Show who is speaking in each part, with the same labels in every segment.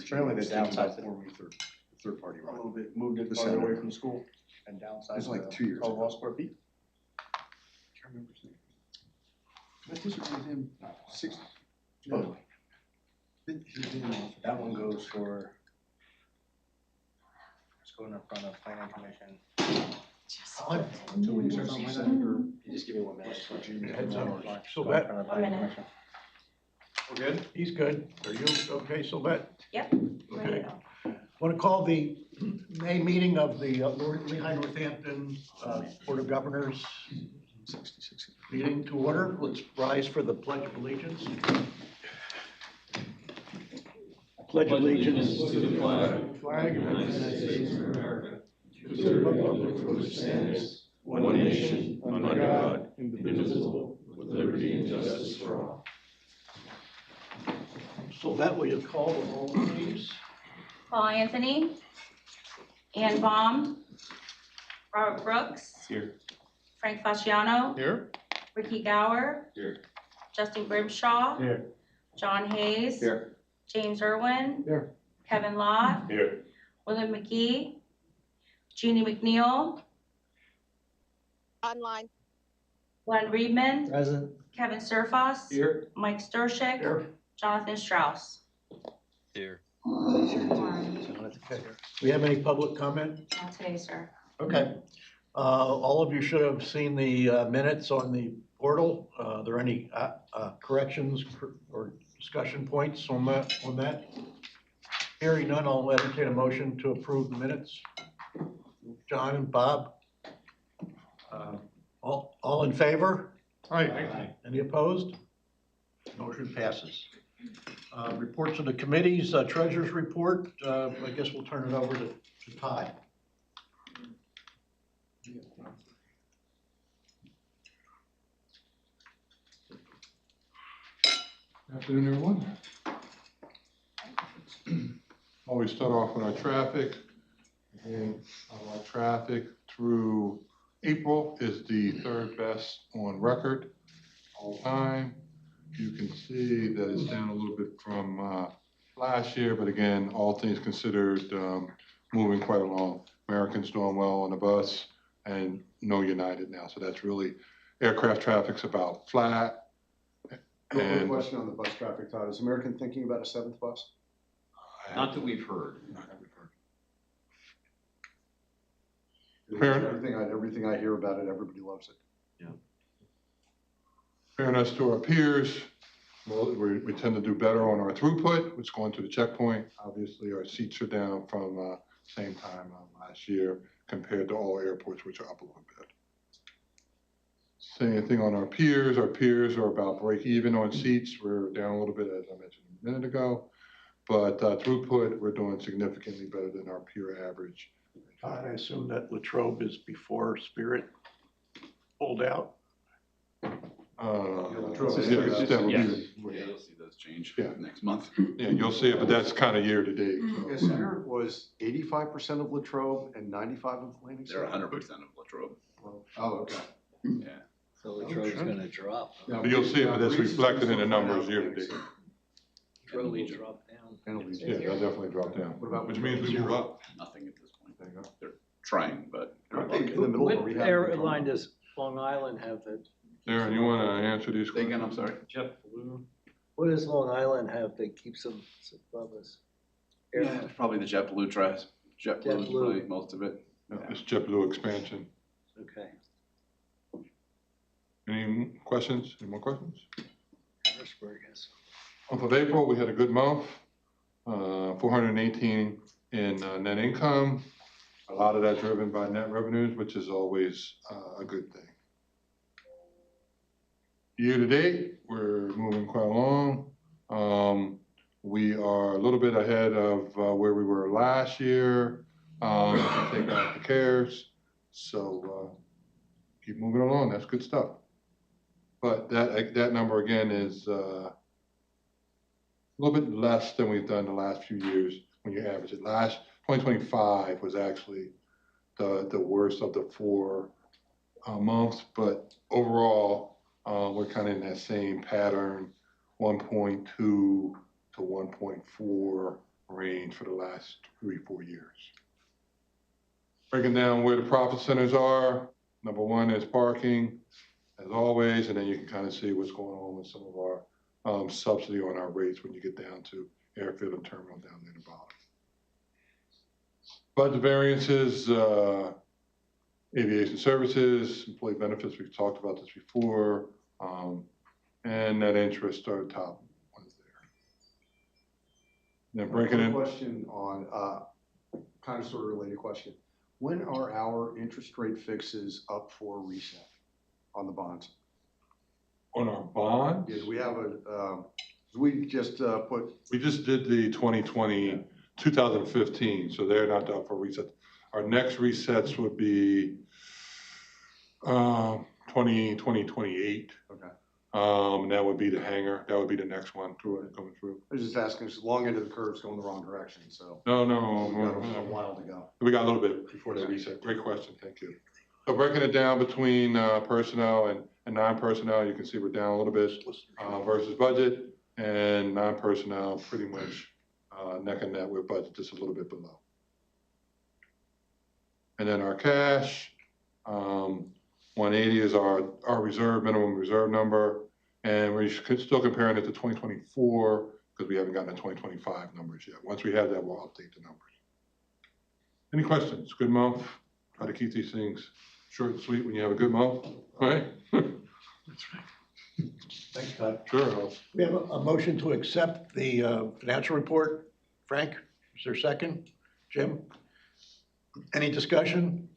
Speaker 1: Apparently they changed about third party.
Speaker 2: A little bit, moved it farther away from the school and downsized.
Speaker 1: It was like 2 years ago.
Speaker 2: 12 square feet.
Speaker 1: Can't remember his name. I disagree with him. 6.
Speaker 2: No.
Speaker 3: That one goes for, it's going in front of planning commission.
Speaker 1: Until we start something like that, or
Speaker 3: You just give me 1 minute.
Speaker 4: Heads up.
Speaker 3: Go in
Speaker 4: Sylvette,
Speaker 3: front of
Speaker 5: 1
Speaker 3: planning
Speaker 5: minute.
Speaker 3: commission.
Speaker 4: we're good? He's good. Are you okay, Sylvette?
Speaker 5: Yep. Ready
Speaker 4: Okay.
Speaker 5: to go.
Speaker 4: Want to call the May meeting of the Lehigh Northampton Board of Governors meeting to order. Let's rise for the Pledge of Allegiance. Pledge allegiance
Speaker 6: to the flag of the
Speaker 4: United
Speaker 6: States of America, to the republic for which stands one nation, under God, indivisible, with liberty and justice for all.
Speaker 4: So that will you call the roll, please?
Speaker 5: Paul Anthony, Ann Baum, Robert Brooks.
Speaker 6: Here.
Speaker 5: Frank Fasciano.
Speaker 4: Here.
Speaker 5: Ricky Gower.
Speaker 6: Here.
Speaker 5: Justin Grimshaw.
Speaker 4: Here.
Speaker 5: John Hayes.
Speaker 2: Here.
Speaker 5: James Irwin.
Speaker 4: Here.
Speaker 5: Kevin Lott.
Speaker 6: Here.
Speaker 5: William McGee. Jeannie McNeil.
Speaker 7: Online.
Speaker 5: Glenn Reedman.
Speaker 3: Present.
Speaker 5: Kevin Surface.
Speaker 2: Here.
Speaker 5: Mike Stershik.
Speaker 4: Here.
Speaker 5: Jonathan Strauss.
Speaker 6: Here.
Speaker 4: Okay. We have any public comment?
Speaker 5: Not today, sir.
Speaker 4: Okay. All of you should have seen the minutes on the portal. Are there any corrections or discussion points on that? Hearing none, I'll entertain a motion to approve the minutes. John and Bob? All in favor?
Speaker 2: Aye.
Speaker 4: Any opposed? Motion passes. Reports of the committees, treasurer's report. I guess we'll turn it over to Ty.
Speaker 8: Afternoon, everyone. Always start off with our traffic. And our traffic through April is the 3rd best on record all time. You can see that it's down a little bit from last year, but again, all things considered, moving quite along. Americans doing well on the bus and no United now. So that's really, aircraft traffic's about flat.
Speaker 1: Quick question on the bus traffic, Todd. Is American thinking about a 7th bus?
Speaker 6: Not that we've heard.
Speaker 8: Fair.
Speaker 1: Everything I hear about it, everybody loves it.
Speaker 8: Fairness to our peers, well, we tend to do better on our throughput, which going to the checkpoint. Obviously, our seats are down from same time last year compared to all airports, which are up a little bit. Same thing on our peers. Our peers are about break even on seats. We're down a little bit, as I mentioned a minute ago. But throughput, we're doing significantly better than our peer average.
Speaker 4: I assume that Latrobe is before Spirit pulled out.
Speaker 6: You'll see those change next month.
Speaker 8: Yeah, you'll see it, but that's kind of year to date.
Speaker 1: Yeah, Spirit was 85% of Latrobe and 95 of Atlantic City.
Speaker 6: They're 100% of Latrobe.
Speaker 1: Oh, okay.
Speaker 6: Yeah.
Speaker 3: So Latrobe's gonna drop.
Speaker 1: Yeah,
Speaker 8: But you'll see it, but that's
Speaker 1: Breeze is
Speaker 8: reflected in the
Speaker 1: still flat
Speaker 8: numbers
Speaker 1: out,
Speaker 8: year to
Speaker 1: Atlantic
Speaker 8: date.
Speaker 1: City.
Speaker 3: Penalty drop down.
Speaker 1: Penalties.
Speaker 8: Yeah, they'll definitely drop down.
Speaker 1: What about
Speaker 8: Which means we move up.
Speaker 6: Nothing at this point.
Speaker 8: There you go.
Speaker 6: They're trying, but.
Speaker 1: Aren't they in the middle of a
Speaker 3: What
Speaker 1: rehab
Speaker 3: airline
Speaker 1: program?
Speaker 3: does Long Island have that?
Speaker 8: Darren, you want to answer these
Speaker 6: Say again,
Speaker 8: questions?
Speaker 6: I'm sorry.
Speaker 3: JetBlue. What does Long Island have that keeps them above us?
Speaker 6: Yeah, it's probably the JetBlue tries. JetBlue is
Speaker 3: JetBlue.
Speaker 6: probably most of it.
Speaker 8: It's JetBlue expansion.
Speaker 3: Okay.
Speaker 8: Any questions? Any more questions?
Speaker 3: Harrisburg has.
Speaker 8: Month of April, we had a good month. 418 in net income. A lot of that driven by net revenues, which is always a good thing. Year to date, we're moving quite along. We are a little bit ahead of where we were last year. If you take out the CARES. So keep moving along. That's good stuff. But that number again is a little bit less than we've done the last few years when you average it. 2025 was actually the worst of the 4 months, but overall we're kind of in that same pattern, 1.2 1.4 range for the last 3-4 years. Breaking down where the profit centers are, number one is parking, as always, and then you can kind of see what's going on with some of our subsidy on our rates when you get down to airfield and terminal down near the bottom. Budget variances, aviation services, employee benefits, we've talked about this before, and net interest are the top ones there. Then breaking in.
Speaker 2: Question on, kind of sort of related question. When are our interest rate fixes up for reset on the bonds?
Speaker 8: On our bonds?
Speaker 2: Yeah, we have we just
Speaker 8: We just did the 2015, so they're not up for reset. Our next resets would be 2028.
Speaker 2: Okay.
Speaker 8: And that would be the hanger. That would be the next one coming through.
Speaker 2: I was just asking, because long end of the curve's going the wrong direction, so.
Speaker 8: No,
Speaker 2: We got a while to go.
Speaker 8: we got a little bit before they reset. Great question, thank you. So breaking it down between personnel and non-personnel, you can see we're down a little bit versus budget, and non-personnel pretty much neck and neck with budget, just a little bit below. And then our cash, 180 is our reserve, minimum reserve number, and we're still comparing it to 2024 because we haven't gotten the 2025 numbers yet. Once we have that, we'll update the numbers. Any questions? Good month. Try to keep these things short and sweet when you have a good month, right?
Speaker 4: That's right. Thanks, Todd.
Speaker 8: Sure.
Speaker 4: We have a motion to accept the financial report. Frank, is there a second? Jim? Any discussion?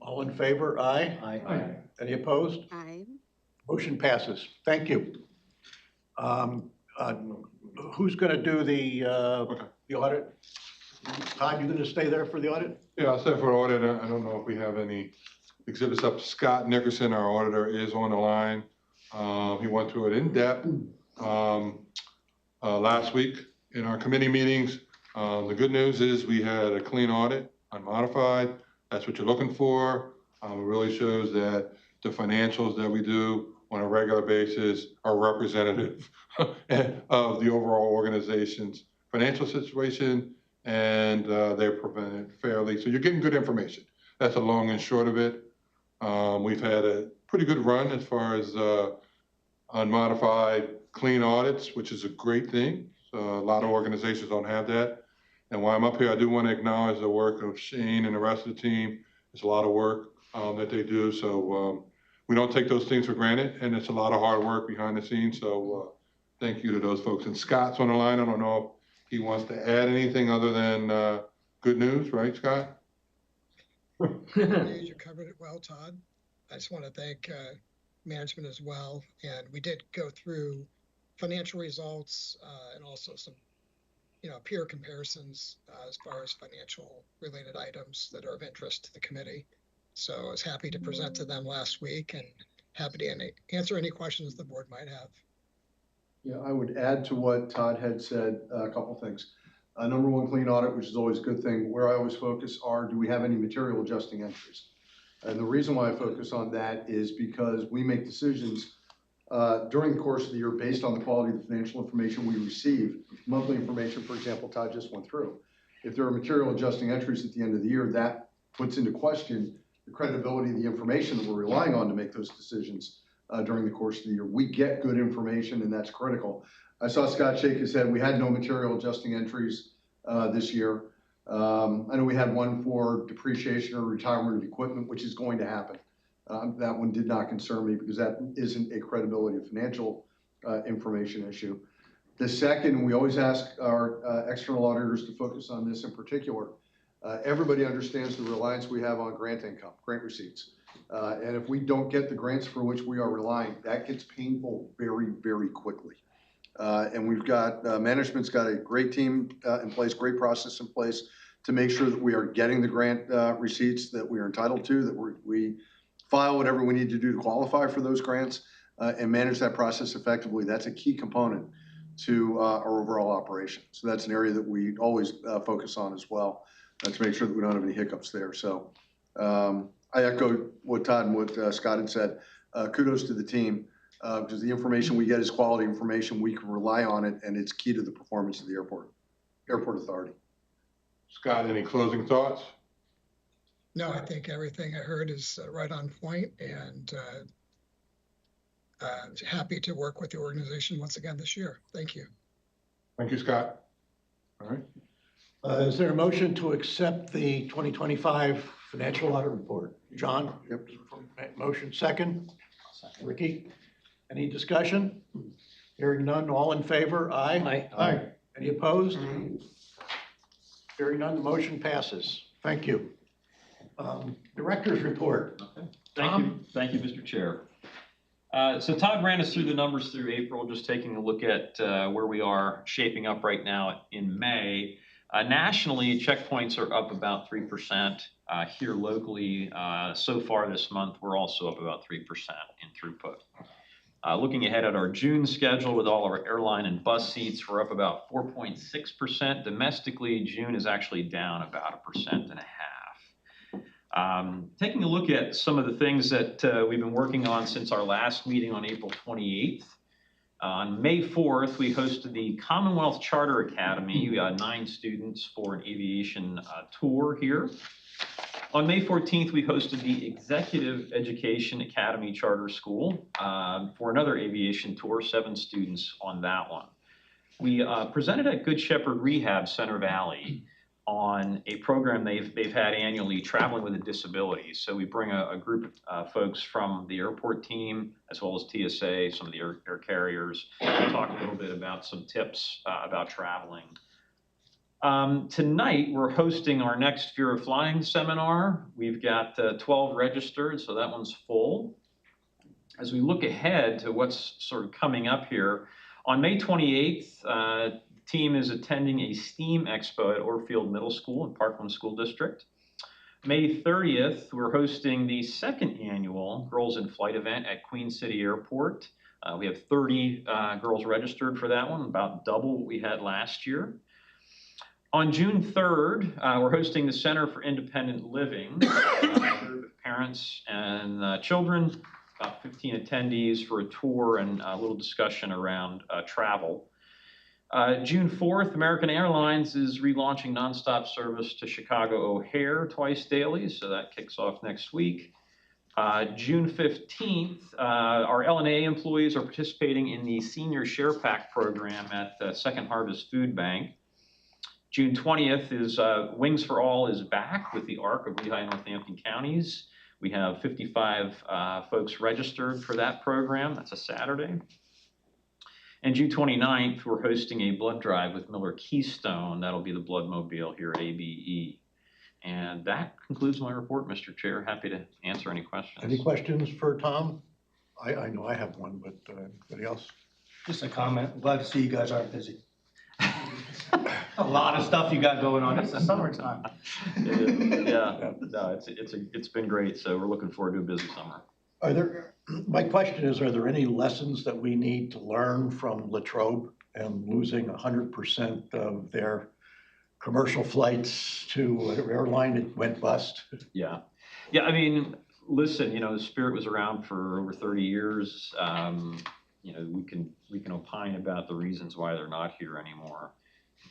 Speaker 4: All in favor? Aye.
Speaker 3: Aye.
Speaker 4: Any opposed?
Speaker 7: Aye.
Speaker 4: Motion passes. Thank you. Who's going to do the audit? Todd, you going to stay there for the audit?
Speaker 8: Yeah, I'll say for audit, I don't know if we have any exhibits up. Scott Nickerson, our auditor, is on the line. He went through it in depth last week in our committee meetings. The good news is we had a clean audit, unmodified. That's what you're looking for. It really shows that the financials that we do on a regular basis are representative of the overall organization's financial situation, and they're presented fairly. So you're getting good information. That's the long and short of it. We've had a pretty good run as far as unmodified clean audits, which is a great thing. So a lot of organizations don't have that. And while I'm up here, I do want to acknowledge the work of Shane and the rest of the team. It's a lot of work that they do. So we don't take those things for granted, and it's a lot of hard work behind the scenes. So thank you to those folks. And Scott's on the line. I don't know if he wants to add anything other than good news, right, Scott?
Speaker 9: You covered it well, Todd. I just want to thank management as well. And we did go through financial results and also some, peer comparisons as far as financial related items that are of interest to the committee. So I was happy to present to them last week and happy to answer any questions the board might have.
Speaker 2: Yeah, I would add to what Todd had said, a couple things. Number one, clean audit, which is always a good thing. Where I always focus are, do we have any material adjusting entries? And the reason why I focus on that is because we make decisions during the course of the year based on the quality of the financial information we receive. Monthly information, for example, Todd just went through. If there are material adjusting entries at the end of the year, that puts into question the credibility of the information that we're relying on to make those decisions during the course of the year. We get good information, and that's critical. I saw Scott shake his head. We had no material adjusting entries this year. I know we had one for depreciation or retirement of equipment, which is going to happen. That one did not concern me because that isn't a credibility of financial information issue. The second, we always ask our external auditors to focus on this in particular. Everybody understands the reliance we have on grant income, grant receipts. And if we don't get the grants for which we are relying, that gets painful very, very quickly. And we've got, management's got a great team in place, great process in place to make sure that we are getting the grant receipts that we are entitled to, that we file whatever we need to do to qualify for those grants and manage that process effectively. That's a key component to our overall operation. So that's an area that we always focus on as well to make sure that we don't have any hiccups there. So I echo what Todd and what Scott had said. Kudos to the team because the information we get is quality information. We can rely on it, and it's key to the performance of the airport authority.
Speaker 8: Scott, any closing thoughts?
Speaker 9: No, I think everything I heard is right on point, and happy to work with the organization once again this year. Thank you.
Speaker 8: Thank you, Scott. All right.
Speaker 4: Is there a motion to accept the 2025 financial audit report? John?
Speaker 2: Yep.
Speaker 4: Motion second. Ricky? Any discussion? Hearing none, all in favor? Aye. Aye. Any opposed? Hearing none, the motion passes. Thank you. Director's report.
Speaker 7: Thank you, Mr. Chair. So Todd ran us through the numbers through April, just taking a look at where we are shaping up right now in May. Nationally, checkpoints are up about 3%. Here locally, so far this month, we're also up about 3% in throughput. Looking ahead at our June schedule with all our airline and bus seats, we're up about 4.6%. Domestically, June is actually down about 1.5%. Taking a look at some of the things that we've been working on since our last meeting on April 28th. On May 4th, we hosted the Commonwealth Charter Academy. We had 9 students for an aviation tour here. On May 14th, we hosted the Executive Education Academy Charter School for another aviation tour, 7 students on that one. We presented at Good Shepherd Rehab Center Valley on a program they've had annually, Traveling with a Disability. So we bring a group of folks from the airport team, as well as TSA, some of the air carriers, and talk a little bit about some tips about traveling. Tonight, we're hosting our next Fear of Flying seminar. We've got 12 registered, so that one's full. As we look ahead to what's sort of coming up here, on May 28th, team is attending a STEAM Expo at Orfield Middle School in Parkland School District. May 30th, we're hosting the 2nd annual Girls in Flight event at Queen City Airport. We have 30 girls registered for that one, about double what we had last year. On June 3rd, we're hosting the Center for Independent Living, with parents and children, about 15 attendees for a tour and a little discussion around travel. June 4th, American Airlines is relaunching nonstop service to Chicago O'Hare twice daily, so that kicks off next week. June 15th, our LNAA employees are participating in the Senior Share Pack program at Second Harvest Food Bank. June 20th is Wings for All is back with the ARC of Lehigh and Northampton counties. We have 55 folks registered for that program. That's a Saturday. And June 29th, we're hosting a blood drive with Miller Keystone. That'll be the Blood Mobile here at ABE. And that concludes my report, Mr. Chair. Happy to answer any questions.
Speaker 4: Any questions for Tom? I know I have one, but anybody else?
Speaker 1: Just a comment. I'm glad to see you guys aren't busy. A lot of stuff you got going on. It's the summertime.
Speaker 7: Yeah, no, it's been great. So we're looking forward to a busy summer.
Speaker 4: My question is, are there any lessons that we need to learn from Latrobe and losing 100% of their commercial flights to an airline that went bust?
Speaker 7: Yeah. I mean, listen, Spirit was around for over 30 years. We can opine about the reasons why they're not here anymore.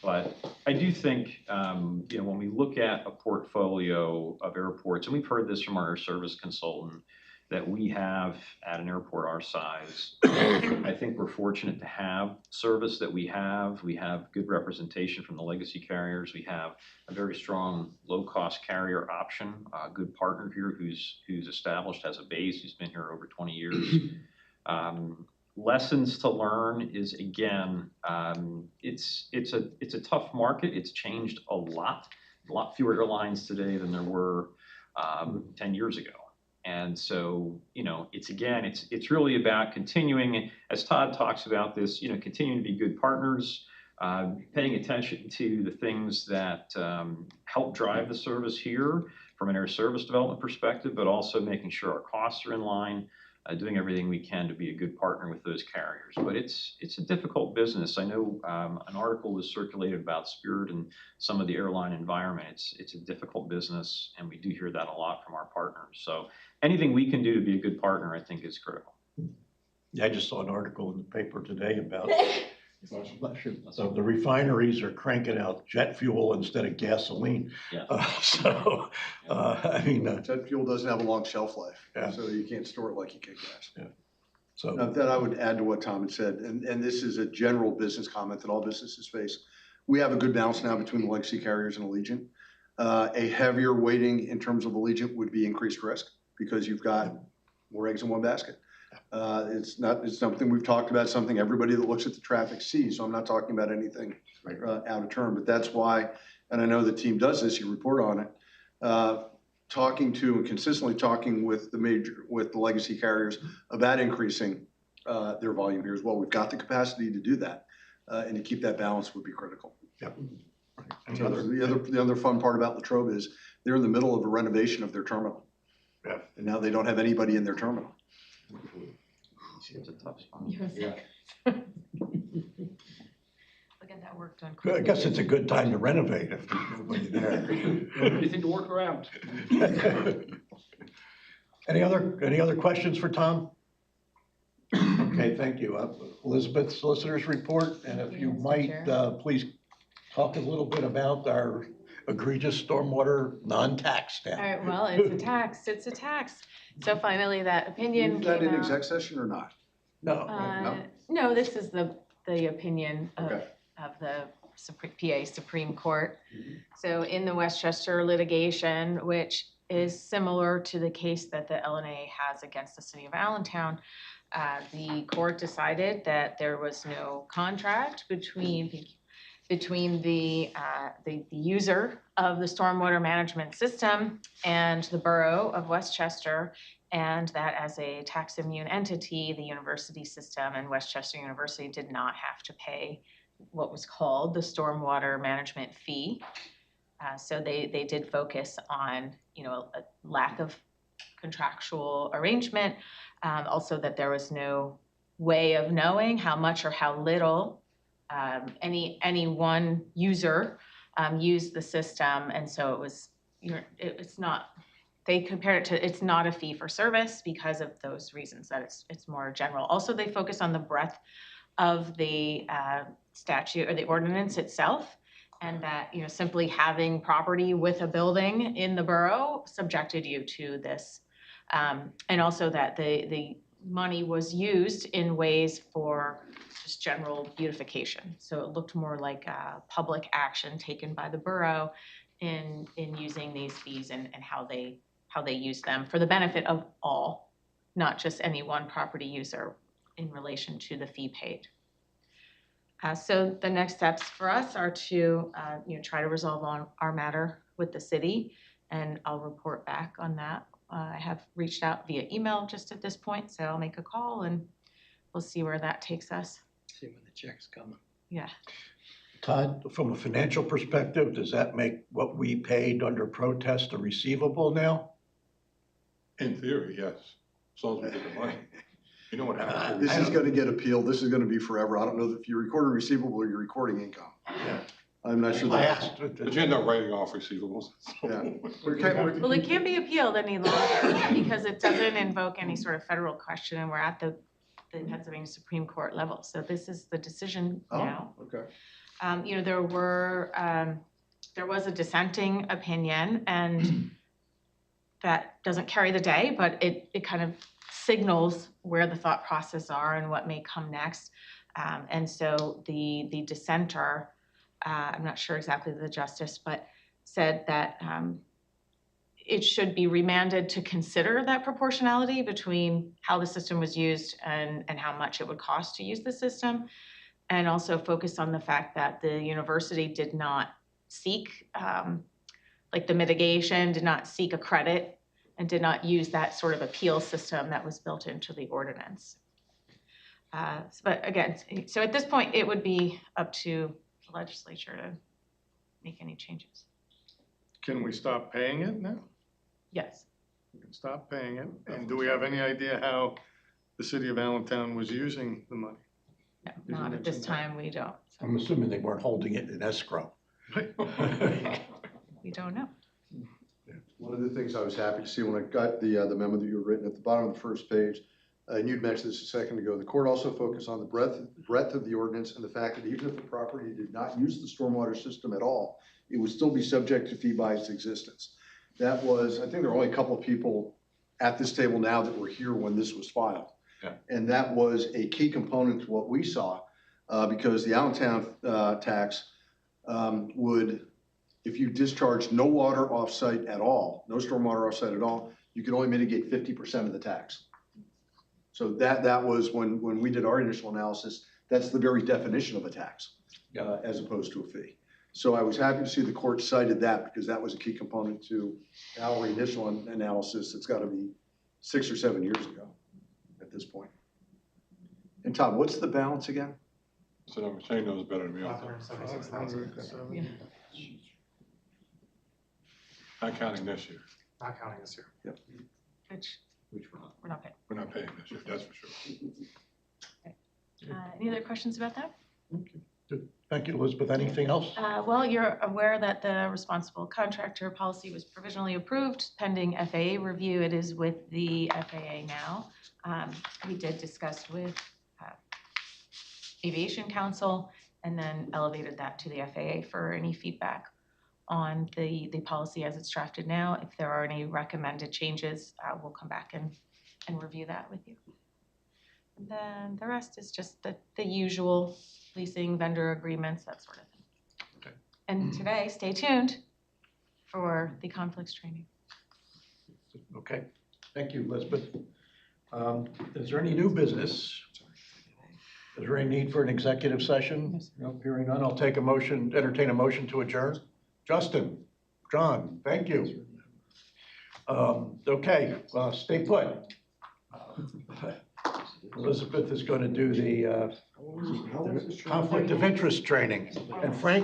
Speaker 7: But I do think, when we look at a portfolio of airports, and we've heard this from our air service consultant, that we have at an airport our size, I think we're fortunate to have service that we have. We have good representation from the legacy carriers. We have a very strong low-cost carrier option, a good partner here who's established as a base, who's been here over 20 years. Lessons to learn is, again, it's a tough market. It's changed a lot fewer airlines today than there were 10 years ago. And so, it's really about continuing, as Todd talks about this, continuing to be good partners, paying attention to the things that help drive the service here from an air service development perspective, but also making sure our costs are in line, doing everything we can to be a good partner with those carriers. But it's a difficult business. I know an article was circulated about Spirit and some of the airline environment. It's a difficult business, and we do hear that a lot from our partners. So anything we can do to be a good partner, I think, is critical.
Speaker 4: Yeah, I just saw an article in the paper today about so the refineries are cranking out jet fuel instead of gasoline.
Speaker 7: Yeah.
Speaker 4: I mean,
Speaker 2: Jet fuel doesn't have a long shelf life,
Speaker 4: Yeah.
Speaker 2: so you can't store it like you can gas.
Speaker 4: so,
Speaker 2: That I would add to what Tom had said, and this is a general business comment that all businesses face. We have a good balance now between the legacy carriers and Allegiant. A heavier weighting in terms of Allegiant would be increased risk because you've got more eggs in one basket. It's something we've talked about, something everybody that looks at the traffic sees. So I'm not talking about anything out of turn, but that's why, and I know the team does this, you report on it, talking to and consistently talking with the legacy carriers about increasing their volume here as well. We've got the capacity to do that, and to keep that balance would be critical.
Speaker 4: Yep.
Speaker 2: So the other fun part about Latrobe is they're in the middle of a renovation of their terminal.
Speaker 4: Yeah.
Speaker 2: And now they don't have anybody in their terminal.
Speaker 7: It's a tough spot.
Speaker 4: Yeah.
Speaker 5: Look at that work done
Speaker 4: I
Speaker 5: quickly.
Speaker 4: guess it's a good time to renovate if there's nobody there.
Speaker 6: Anything to work around.
Speaker 4: Any other questions for Tom? Okay, thank you. Elizabeth, Solicitor's Report, and if you
Speaker 10: Yes, Mr.
Speaker 4: might,
Speaker 10: Chair.
Speaker 4: please talk a little bit about our egregious stormwater non-tax
Speaker 10: All
Speaker 4: staff.
Speaker 10: right, well, it's a tax. So finally, that opinion
Speaker 2: Is that
Speaker 10: came
Speaker 2: in
Speaker 10: out.
Speaker 2: exec session or not?
Speaker 4: No,
Speaker 10: No, this is the opinion
Speaker 2: Okay.
Speaker 10: of the PA Supreme Court.
Speaker 2: Mm-hmm.
Speaker 10: So in the Westchester litigation, which is similar to the case that the LNAA has against the city of Allentown, the court decided that there was no contract between the user of the stormwater management system and the borough of Westchester, and that as a tax immune entity, the university system and Westchester University did not have to pay what was called the stormwater management fee. So they did focus on, a lack of contractual arrangement, also that there was no way of knowing how much or how little any one user used the system, and so it's not. They compared it to, it's not a fee for service because of those reasons, that it's more general. Also, they focus on the breadth of the statute or the ordinance itself, and that simply having property with a building in the borough subjected you to this, and also that the money was used in ways for just general beautification. So it looked more like a public action taken by the borough in using these fees and how they use them for the benefit of all, not just any one property user in relation to the fee paid. So the next steps for us are to try to resolve on our matter with the city, and I'll report back on that. I have reached out via email just at this point, so I'll make a call and we'll see where that takes us.
Speaker 3: See when the check's coming.
Speaker 10: Yeah.
Speaker 4: Todd, from a financial perspective, does that make what we paid under protest a receivable now?
Speaker 8: In theory, yes, as long as we get the money. You know what happens.
Speaker 2: This is gonna get appealed. This is gonna be forever. I don't know if you're recording receivable or you're recording income.
Speaker 4: Yeah.
Speaker 2: I'm not sure.
Speaker 4: I asked.
Speaker 8: But you end up writing off receivables.
Speaker 2: Yeah.
Speaker 10: Well, it can't be appealed any longer because it doesn't invoke any sort of federal question, and we're at the Pennsylvania Supreme Court level. So this is the decision now.
Speaker 2: Oh, okay.
Speaker 10: There was a dissenting opinion, and that doesn't carry the day, but it kind of signals where the thought process are and what may come next. And so the dissenter, I'm not sure exactly the justice, but said that it should be remanded to consider that proportionality between how the system was used and how much it would cost to use the system, and also focus on the fact that the university did not seek, like the mitigation, did not seek a credit and did not use that sort of appeal system that was built into the ordinance. But again, so at this point, it would be up to the legislature to make any changes.
Speaker 6: Can we stop paying it now?
Speaker 10: Yes.
Speaker 6: We can stop paying it. And do we have any idea how the city of Allentown was using the money?
Speaker 10: No,
Speaker 6: you
Speaker 10: not at this
Speaker 6: mention that?
Speaker 10: time, we don't. So
Speaker 4: I'm assuming they weren't holding it in escrow.
Speaker 10: we don't know.
Speaker 2: One of the things I was happy to see when I got the memo that you had written at the bottom of the first page, and you'd mentioned this a second ago, the court also focused on the breadth of the ordinance and the fact that even if the property did not use the stormwater system at all, it would still be subject to fee by its existence. That was, I think there are only a couple of people at this table now that were here when this was filed.
Speaker 4: Yeah.
Speaker 2: And that was a key component to what we saw, because the Allentown tax would, if you discharged no water offsite at all, no stormwater offsite at all, you could only mitigate 50% of the tax. So that was when we did our initial analysis, that's the very definition of a tax, as opposed to a fee. So I was happy to see the court cited that because that was a key component to our initial analysis. It's got to be 6 or 7 years ago at this point. And Todd, what's the balance again?
Speaker 8: So Shane knows better than me.
Speaker 6: Not
Speaker 8: Not counting this year.
Speaker 6: counting this year.
Speaker 10: Which
Speaker 8: Which
Speaker 10: we're not paying.
Speaker 8: we're not paying this year, that's for sure.
Speaker 10: Any other questions about that?
Speaker 4: Good. Thank you, Elizabeth. Anything else?
Speaker 10: Well, you're aware that the responsible contractor policy was provisionally approved pending FAA review. It is with the FAA now. We did discuss with Aviation Council and then elevated that to the FAA for any feedback on the policy as it's drafted now. If there are any recommended changes, we'll come back and review that with you. And then the rest is just the usual leasing, vendor agreements, that sort of thing.
Speaker 4: Okay.
Speaker 10: And today, stay tuned for the conflicts training.
Speaker 4: Okay, thank you, Elizabeth. Is there any new business? Is there any need for an executive session? No, hearing none, I'll take a motion, entertain a motion to adjourn. Justin, John, thank you. Okay, stay put. Elizabeth is going to do the conflict of interest training, and Frank